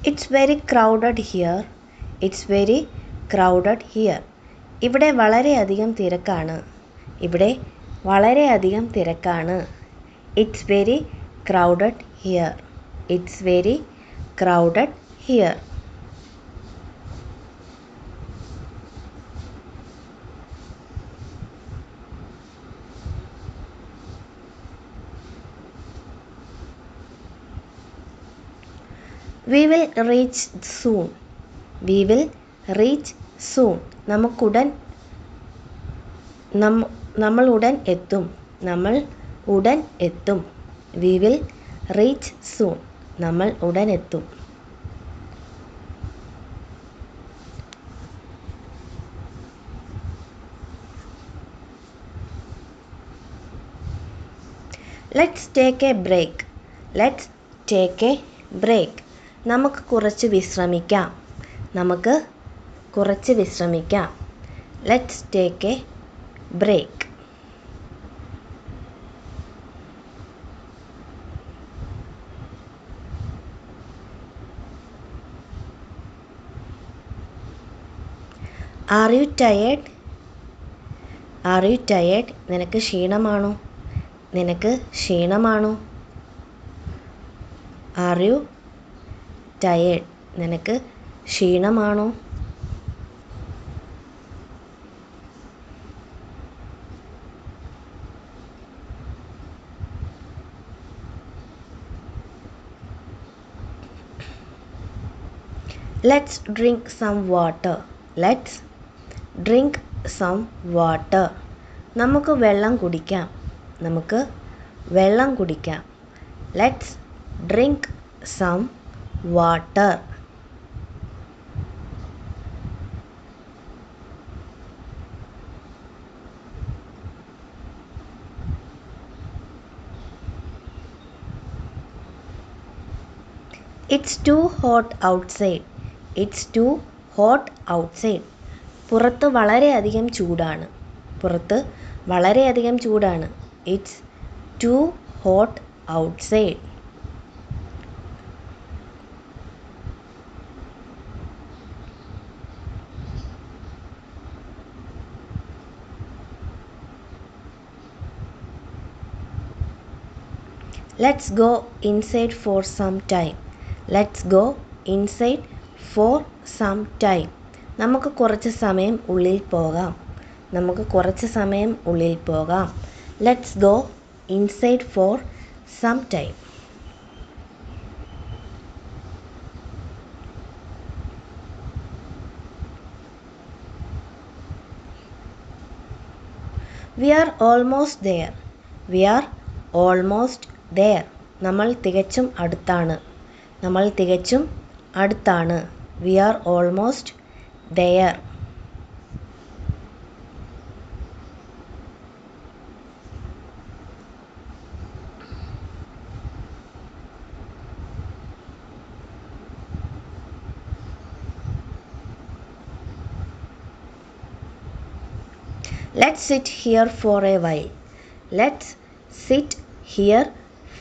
It's very crowded here. It's very crowded here. ഇവിടെ വളരെയധികം തിരക്കാണ്. ഇവിടെ വളരെയധികം തിരക്കാണ്. It's very crowded here. It's very crowded here. We will reach soon. We will reach soon. നമ്മൾ ഉടൻ എത്തും. നമ്മൾ ഉടൻ എത്തും. We will reach soon. നമ്മൾ ഉടൻ എത്തും. Let's take a break. Let's take a break. നമുക്ക് കുറച്ച് വിശ്രമിക്കാം. നമുക്ക് കുറച്ച് വിശ്രമിക്കാം. Let's take a break. Are you tired? Are you tired? നിനക്ക് ക്ഷീണമാണോ? നിനക്ക് ക്ഷീണമാണോ? Are you tired? നിനക്ക് ക്ഷീണമാണോ? Let's drink some water. Let's drink some water. നമുക്ക് വെള്ളം കുടിക്കാം. നമുക്ക് വെള്ളം കുടിക്കാം. Let's drink some water. It's too hot outside. It's too hot outside. പുറത്ത് വളരെയധികം ചൂടാണ്. പുറത്ത് വളരെയധികം ചൂടാണ്. It's too hot outside. Let's go inside for some time. Let's go inside for some time. നമുക്ക് കുറച്ച് സമയം ഉള്ളിൽ പോകാം. നമുക്ക് കുറച്ച് സമയം ഉള്ളിൽ പോകാം. Let's go inside for some time. We are almost there. We are almost there. നമ്മൾ തികച്ചും അടുത്താണ്. നമ്മൾ തികച്ചും അടുത്താണ്. We are almost there. Let's sit here for a while. Let's sit here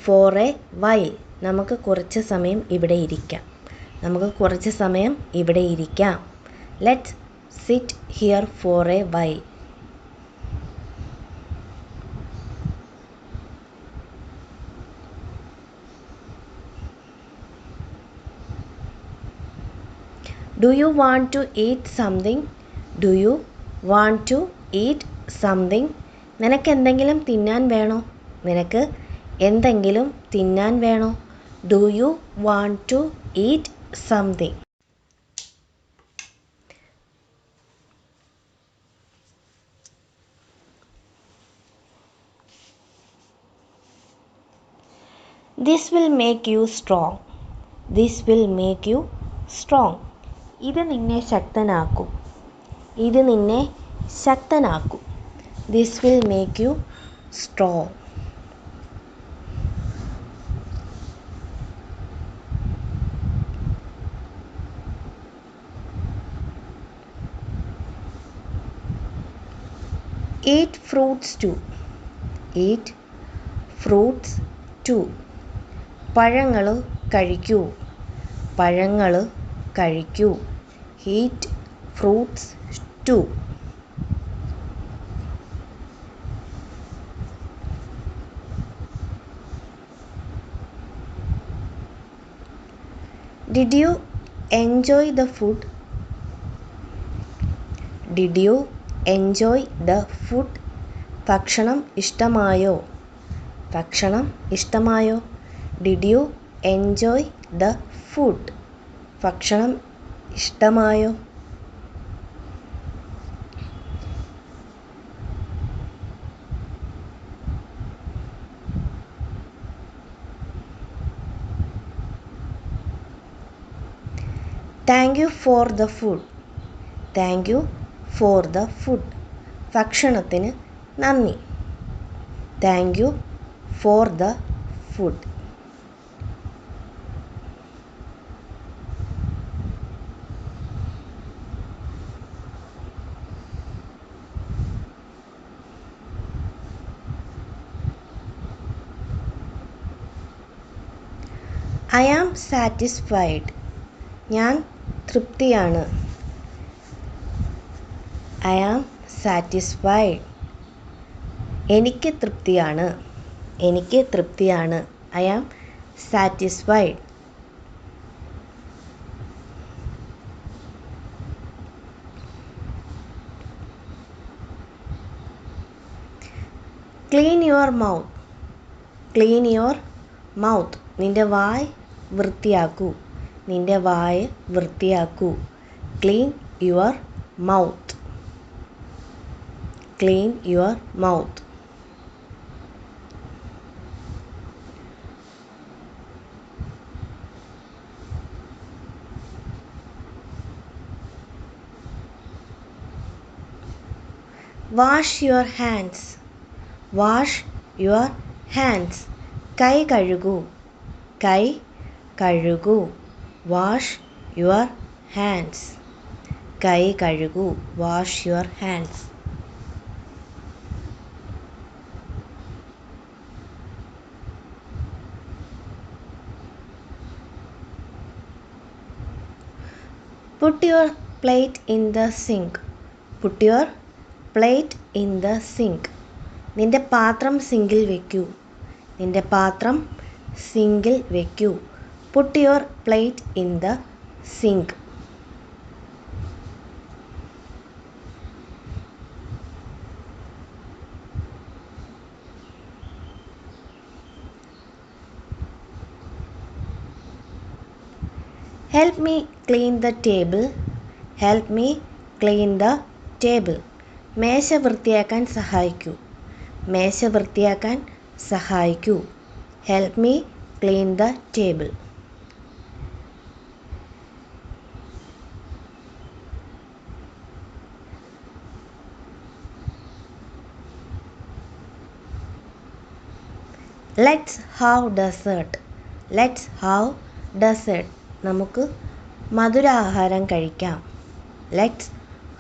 for a while. നമുക്ക് കുറച്ച് സമയം ഇവിടെ ഇരിക്കാം. നമുക്ക് കുറച്ച് സമയം ഇവിടെ ഇരിക്കാം. Let's sit here for a while. Do you want to eat something? Do you want to eat something? നിനക്ക് എന്തെങ്കിലും തിന്നാൻ വേണോ? നിനക്ക് എന്തെങ്കിലും തിന്നാൻ വേണോ? Do you want to eat something? This will make you strong. This will make you strong. ഇത് നിന്നെ ശക്തനാക്കും. ഇത് നിന്നെ ശക്തനാക്കും. This will make you strong. Eat fruits too. Eat fruits too. പഴങ്ങൾ കഴിക്കൂ. പഴങ്ങൾ കഴിക്കൂ. Eat fruits too. Did you enjoy the food? Did you enjoy the food? ഭക്ഷണം ഇഷ്ടമായോ? ഭക്ഷണം ഇഷ്ടമായോ? Did you enjoy the food? ഭക്ഷണം ഇഷ്ടമായോ? Thank you for the food. Thank you for the food. ഭക്ഷണത്തിന് നന്ദി. Thank you for the food. I am satisfied. ഞാൻ തൃപ്തിയാണ്. I am satisfied. എനിക്ക് തൃപ്തിയാണ്. എനിക്ക് തൃപ്തിയാണ്. I am satisfied. Clean your mouth. Clean your mouth. നിന്റെ വായ് വൃത്തിയാക്കൂ. നിന്റെ വായ് വൃത്തിയാക്കൂ. Clean your mouth. Clean your mouth. Wash your hands. Wash your hands. കൈ കഴുകൂ. കൈ കഴുകൂ. Wash your hands. കൈ കഴുകൂ. Wash your hands. Put your plate in the sink. Put your plate in the sink. നിന്റെ പാത്രം സിങ്കിൽ വെക്കൂ. നിന്റെ പാത്രം സിങ്കിൽ വെക്കൂ. Put your plate in the sink. Help me clean the table. Help me clean the table. മേശ വൃത്തിയാക്കാൻ സഹായിക്കൂ. മേശ വൃത്തിയാക്കാൻ സഹായിക്കൂ. Help me clean the table. Let's have dessert. Let's have dessert. നമുക്ക് മധുരാഹാരം കഴിക്കാം. Let's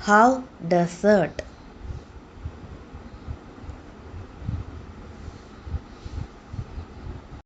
have dessert.